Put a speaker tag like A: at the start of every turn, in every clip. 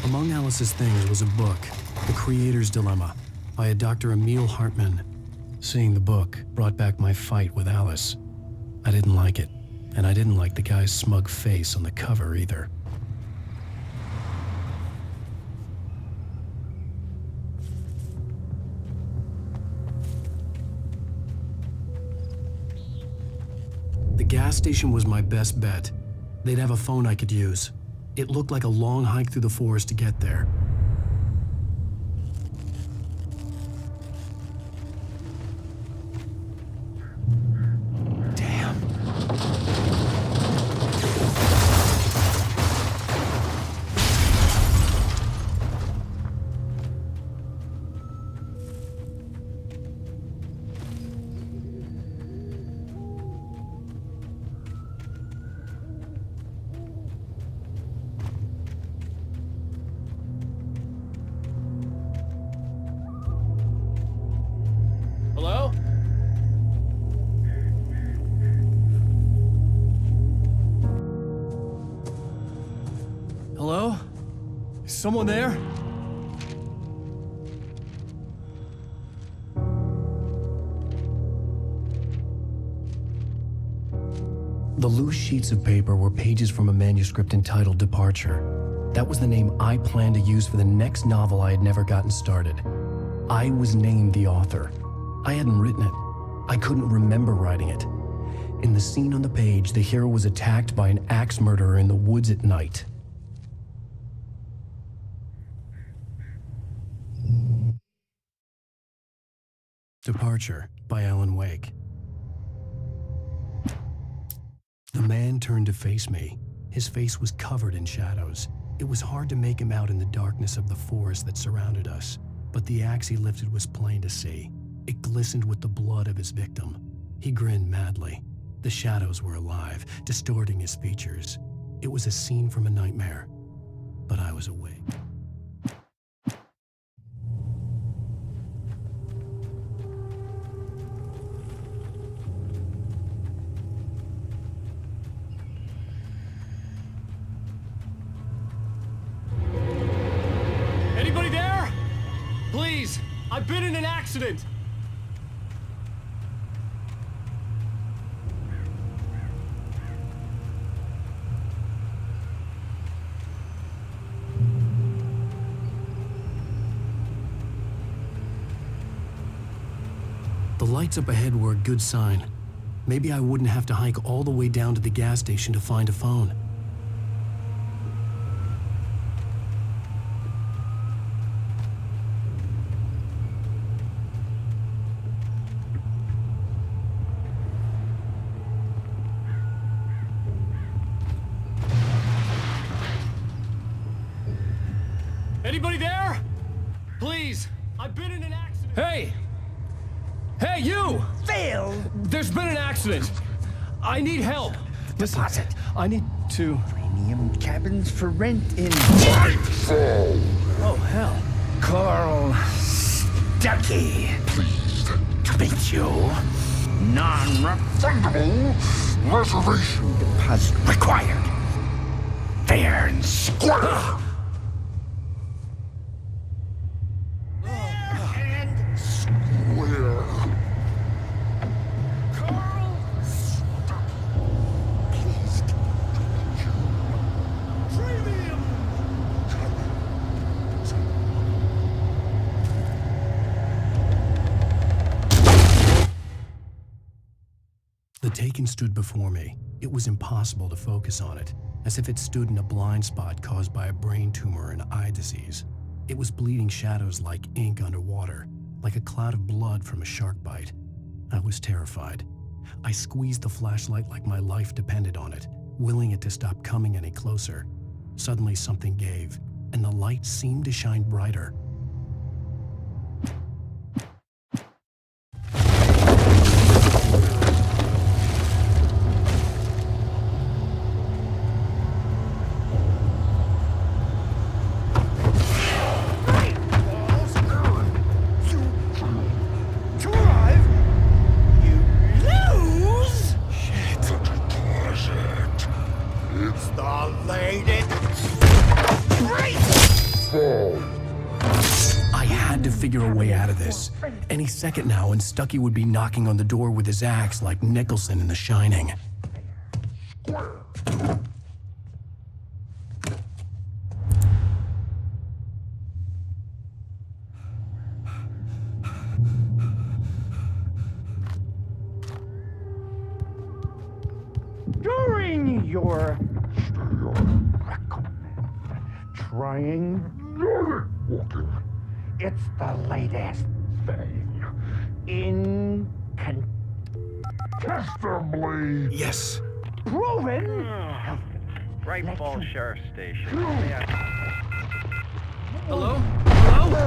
A: Among Alice's things was a book, The Creator's Dilemma, by a Dr. Emil Hartmann. Seeing the book brought back my fight with Alice. I didn't like it, and I didn't like the guy's smug face on the cover either. The gas station was my best bet. They'd have a phone I could use. It looked like a long hike through the forest to get there. Damn.
B: Hello? Hello? Is someone there?
A: The loose sheets of paper were pages from a manuscript entitled Departure. That was the name I planned to use for the next novel I had never gotten started. I was named the author. I hadn't written it. I couldn't remember writing it. In the scene on the page, the hero was attacked by an axe murderer in the woods at night. Departure by Alan Wake. The man turned to face me. His face was covered in shadows. It was hard to make him out in the darkness of the forest that surrounded us, but the axe he lifted was plain to see. It glistened with the blood of his victim. He grinned madly. The shadows were alive, distorting his features. It was a scene from a nightmare, but I was awake.
B: Anybody there? Please, I've been in an accident.
A: The lights up ahead were a good sign. Maybe I wouldn't have to hike all the way down to the gas station to find a phone.
B: Anybody there? Please, I've been in an accident. Hey! Hey, you!
C: Fail!
B: There's been an accident. I need help. Listen,
C: Deposit.
B: I need to...
C: Premium cabins for rent in
D: Nightfall!
B: Oh, hell.
C: Carl Stucky.
D: Pleased
C: To meet you. Non-refundable
D: reservation
C: deposit required. Fair and square.
D: square!
C: And
D: Where?
C: Carl Stucky. Pleased to meet you. Premium.
A: The Taken stood before me. It was impossible to focus on it, as if it stood in a blind spot caused by a brain tumor and eye disease. It was bleeding shadows like ink underwater, like a cloud of blood from a shark bite. I was terrified. I squeezed the flashlight like my life depended on it, willing it to stop coming any closer. Suddenly something gave, and the light seemed to shine brighter.
C: To arrive, you lose.
D: Deposit.
C: It's the latest. Great.
A: had to figure a way out of this. Any second now, and Stucky would be knocking on the door with his axe like Nicholson in The Shining.
C: During your trying
D: Walking.
C: it's the latest thing in
D: Testimony.
A: Yes.
C: proven.
E: Bright Falls Sheriff Station.
B: Hello? Hello?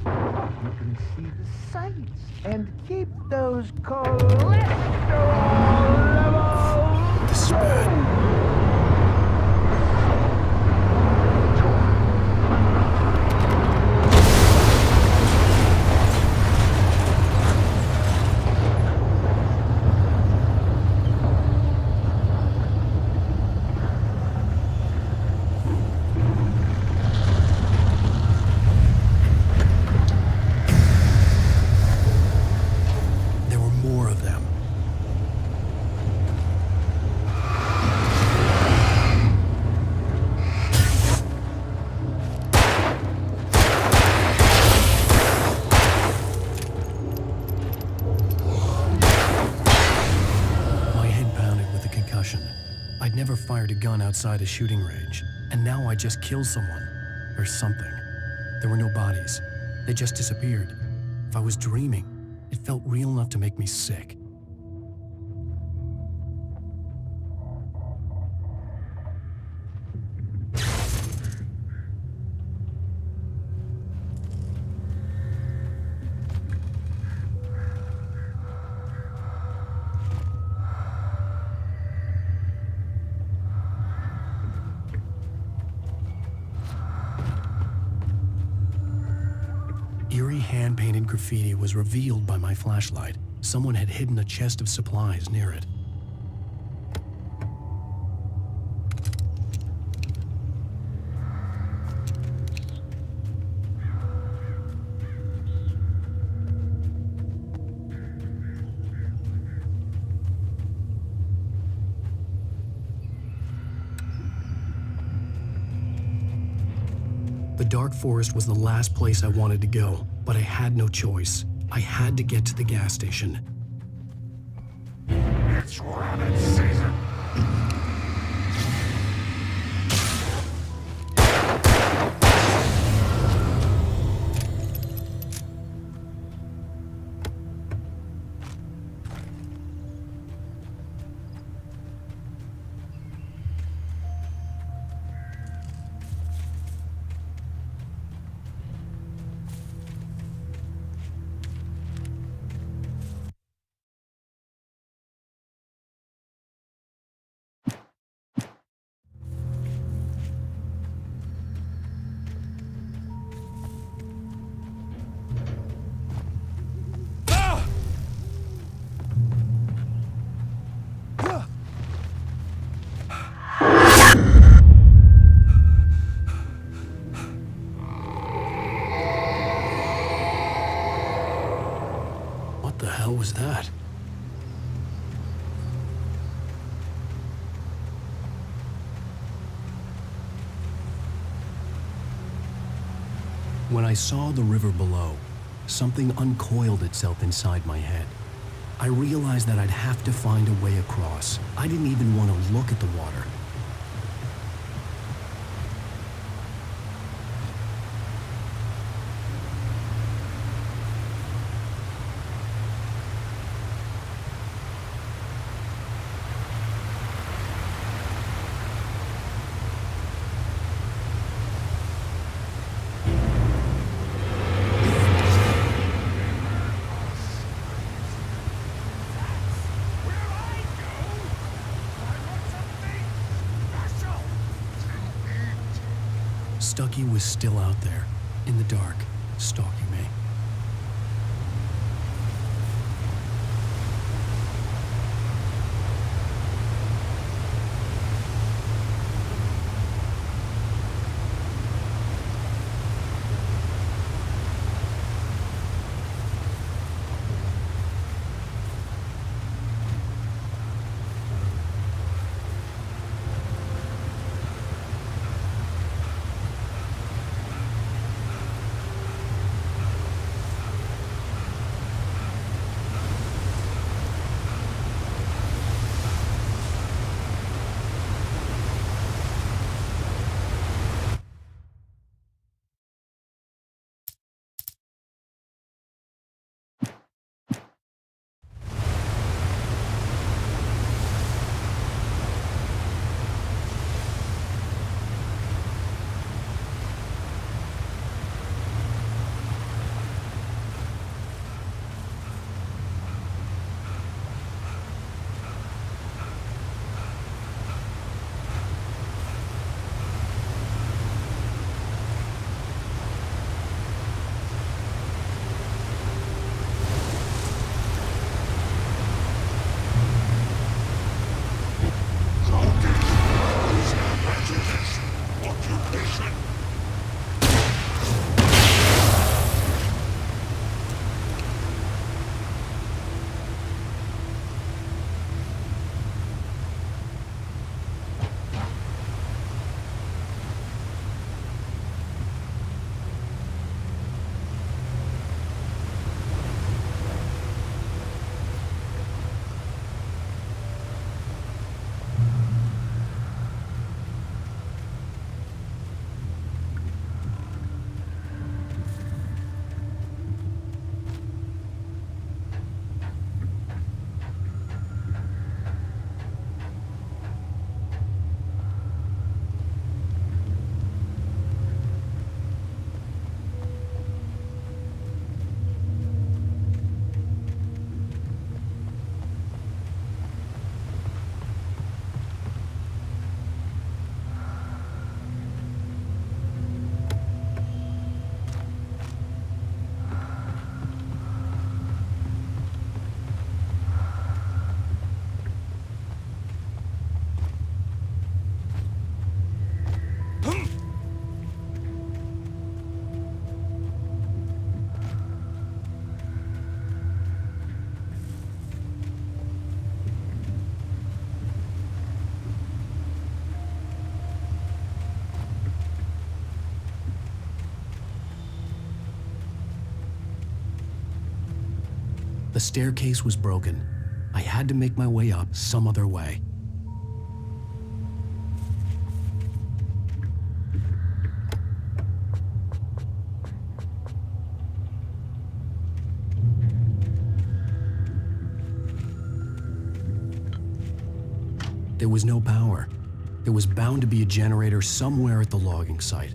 C: You can see the sights and keep those cholesterol levels.
A: This is bad. There were more of them. My head pounded with a concussion. I'd never fired a gun outside a shooting range, and now I just killed someone. Or something. There were no bodies. They just disappeared. If I was dreaming, it felt real enough to make me sick. Eerie hand-painted graffiti was revealed by my flashlight. Someone had hidden a chest of supplies near it. The dark forest was the last place I wanted to go, but I had no choice. I had to get to the gas station.
D: It's rabbit season. What the hell was that? When I saw the river below, something uncoiled itself inside my head. I realized that I'd have to find a way across. I didn't even want to look at the water. Stucky was still out there, in the dark, stalking me. The staircase was broken. I had to make my way up some other way. There was no power. There was bound to be a generator somewhere at the logging site.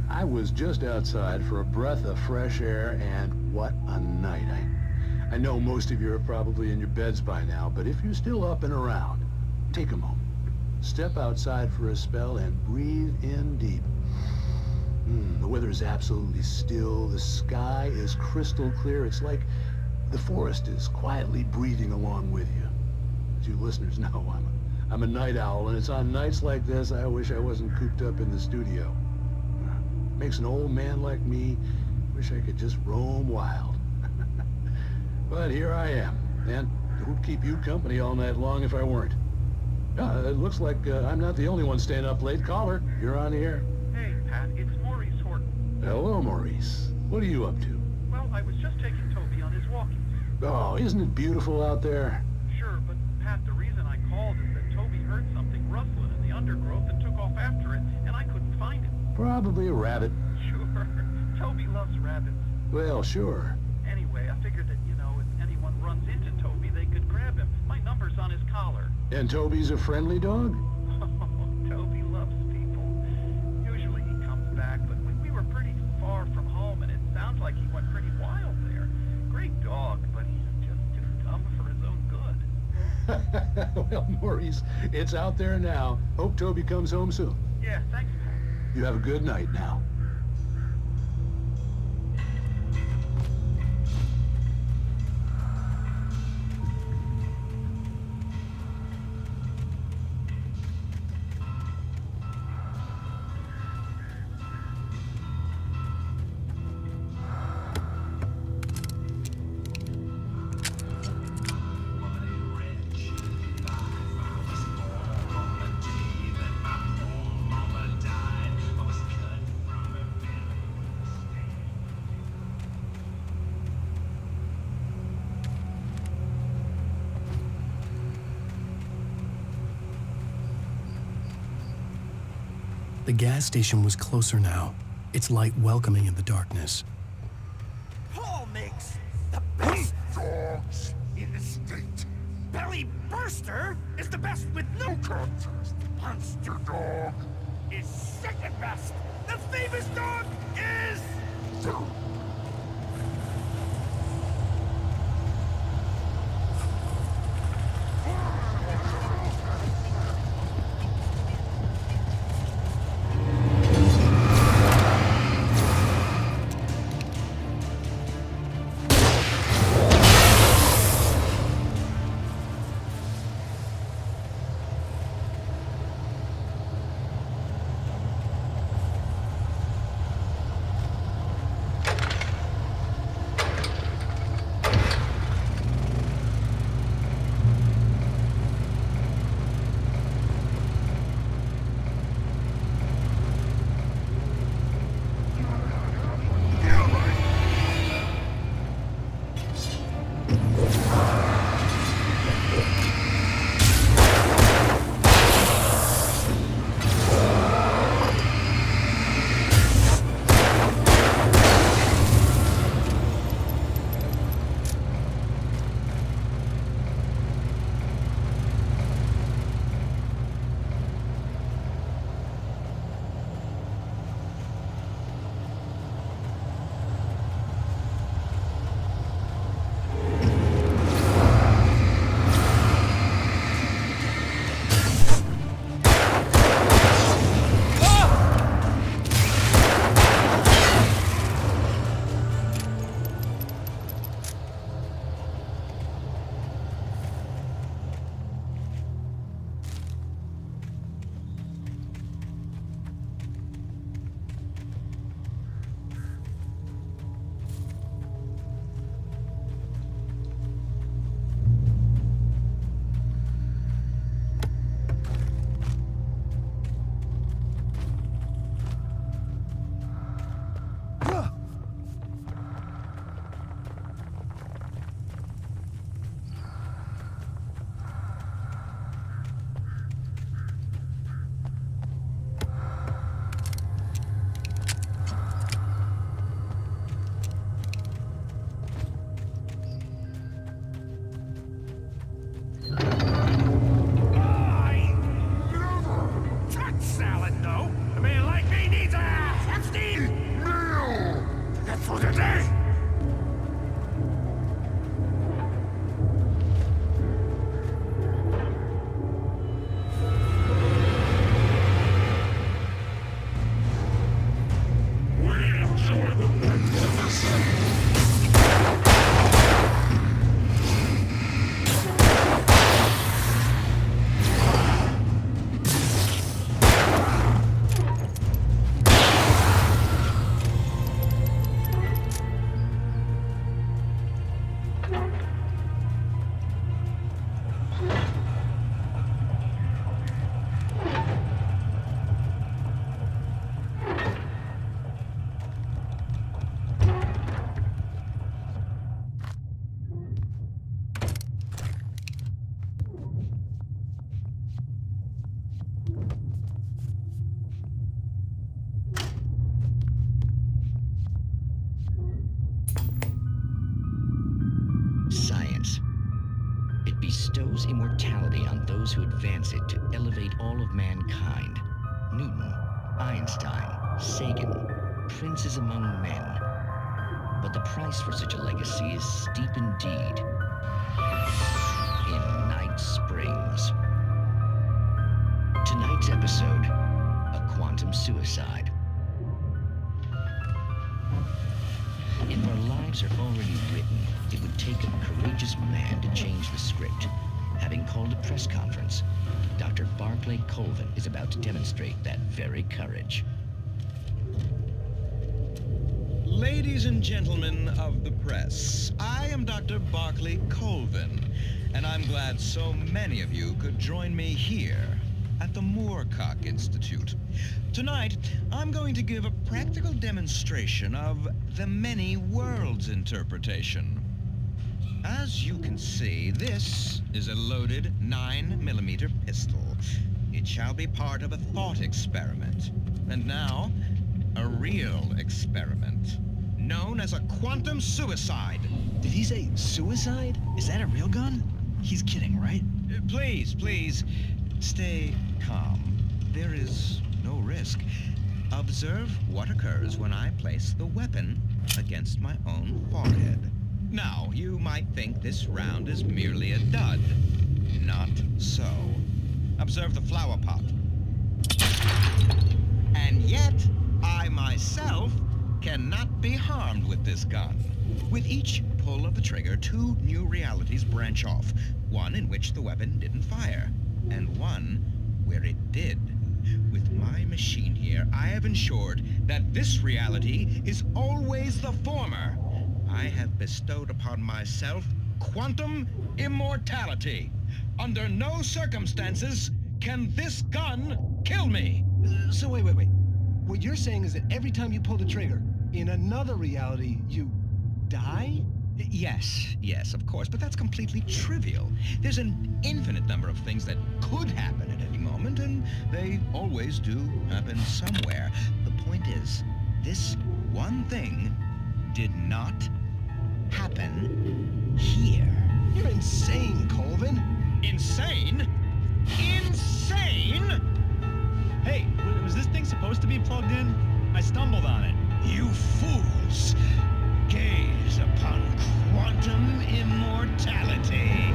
F: I was just outside for a breath of fresh air, and what a night. I know most of you are probably in your beds by now, but if you're still up and around, take a moment. Step outside for a spell and breathe in deep. The weather is absolutely still. The sky is crystal clear. It's like the forest is quietly breathing along with you. As you listeners know, I'm a night owl, and it's on nights like this I wish I wasn't cooped up in the studio. Makes an old man like me wish I could just roam wild. But here I am, and it would keep you company all night long if I weren't. It looks like I'm not the only one staying up late. Caller, you're on the air.
G: Hey, Pat, it's Maurice Horton.
F: Hello, Maurice. What are you up to?
G: Well, I was just taking Toby on his walkies.
F: Oh, isn't it beautiful out there?
G: Sure, but Pat, the reason I called is that Toby heard something rustling in the undergrowth and took off after it, and I couldn't find it.
F: Probably a rabbit.
G: Sure. Toby loves rabbits.
F: Well, sure.
G: Anyway, I figured that, if anyone runs into Toby, they could grab him. My number's on his collar.
F: And Toby's a friendly dog?
G: Toby loves people. Usually he comes back, but we were pretty far from home, and it sounds like he went pretty wild there. Great dog, but he's just too dumb for his own good.
F: Well, Maurice, it's out there now. Hope Toby comes home soon.
G: Yeah, thanks, Pat.
F: You have a good night now.
A: The gas station was closer now, its light welcoming in the darkness.
H: Paul makes the best dogs in the state. Belly Burster is the best with no contest. Monster Dog is second best. The famous dog is...
I: bestows immortality on those who advance it to elevate all of mankind. Newton, Einstein, Sagan, princes among men. But the price for such a legacy is steep indeed. In Night Springs. Tonight's episode, a quantum suicide. If our lives are already written, it would take a courageous man to change the script. Having called a press conference, Dr. Barclay Colvin is about to demonstrate that very courage.
J: Ladies and gentlemen of the press, I am Dr. Barclay Colvin, and I'm glad so many of you could join me here at the Moorcock Institute. Tonight, I'm going to give a practical demonstration of the many worlds interpretation. As you can see, this is a loaded 9mm pistol. It shall be part of a thought experiment. And now, a real experiment, known as a quantum suicide.
K: Did he say suicide? Is that a real gun? He's kidding, right?
J: Please, please, stay calm. There is no risk. Observe what occurs when I place the weapon against my own forehead. Now, you might think this round is merely a dud. Not so. Observe the flower pot. And yet, I myself cannot be harmed with this gun. With each pull of the trigger, 2 new realities branch off. One in which the weapon didn't fire, and one where it did. With my machine here, I have ensured that this reality is always the former. I have bestowed upon myself quantum immortality. Under no circumstances can this gun kill me.
K: So wait. What you're saying is that every time you pull the trigger, in another reality, you die?
J: Yes, of course, but that's completely trivial. There's an infinite number of things that could happen at any moment, and they always do happen somewhere. The point is, this one thing did not happen here.
K: You're insane, Colvin.
J: Insane? Insane?
B: Hey, was this thing supposed to be plugged in? I stumbled on it.
J: You fools! Gaze upon quantum immortality.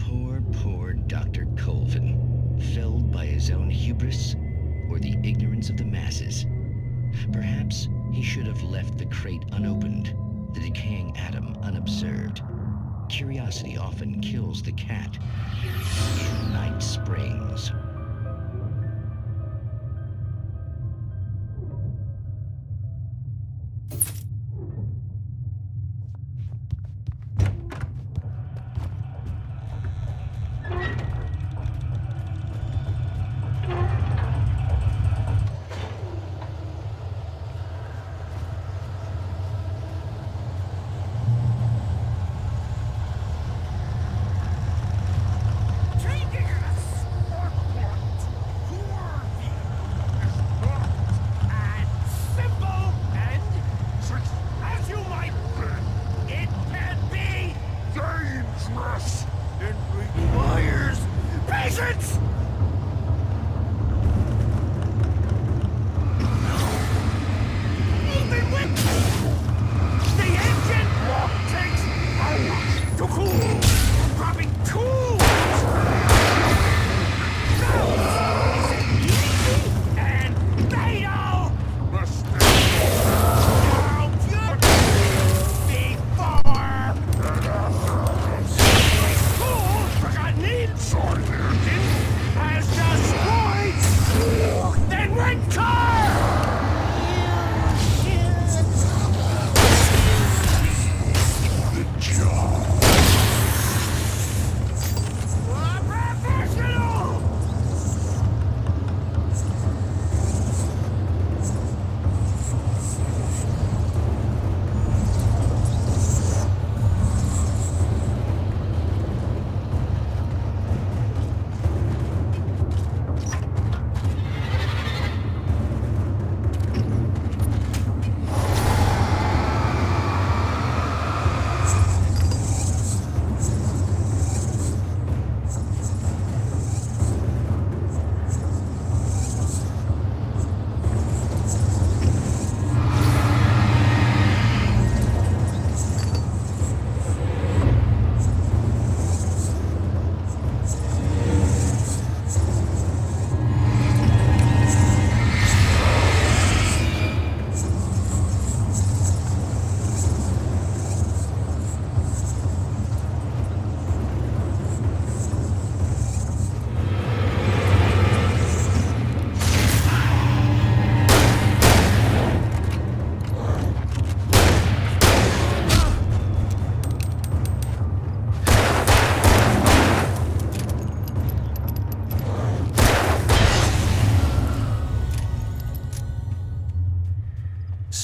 I: Poor Dr. Colvin, felled by his own hubris or the ignorance of the masses. Perhaps he should have left the crate unopened, the decaying atom unobserved. Curiosity often kills the cat in Night Springs.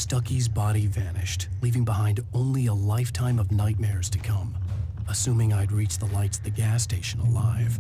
A: Stucky's body vanished, leaving behind only a lifetime of nightmares to come. Assuming I'd reached the lights at the gas station alive,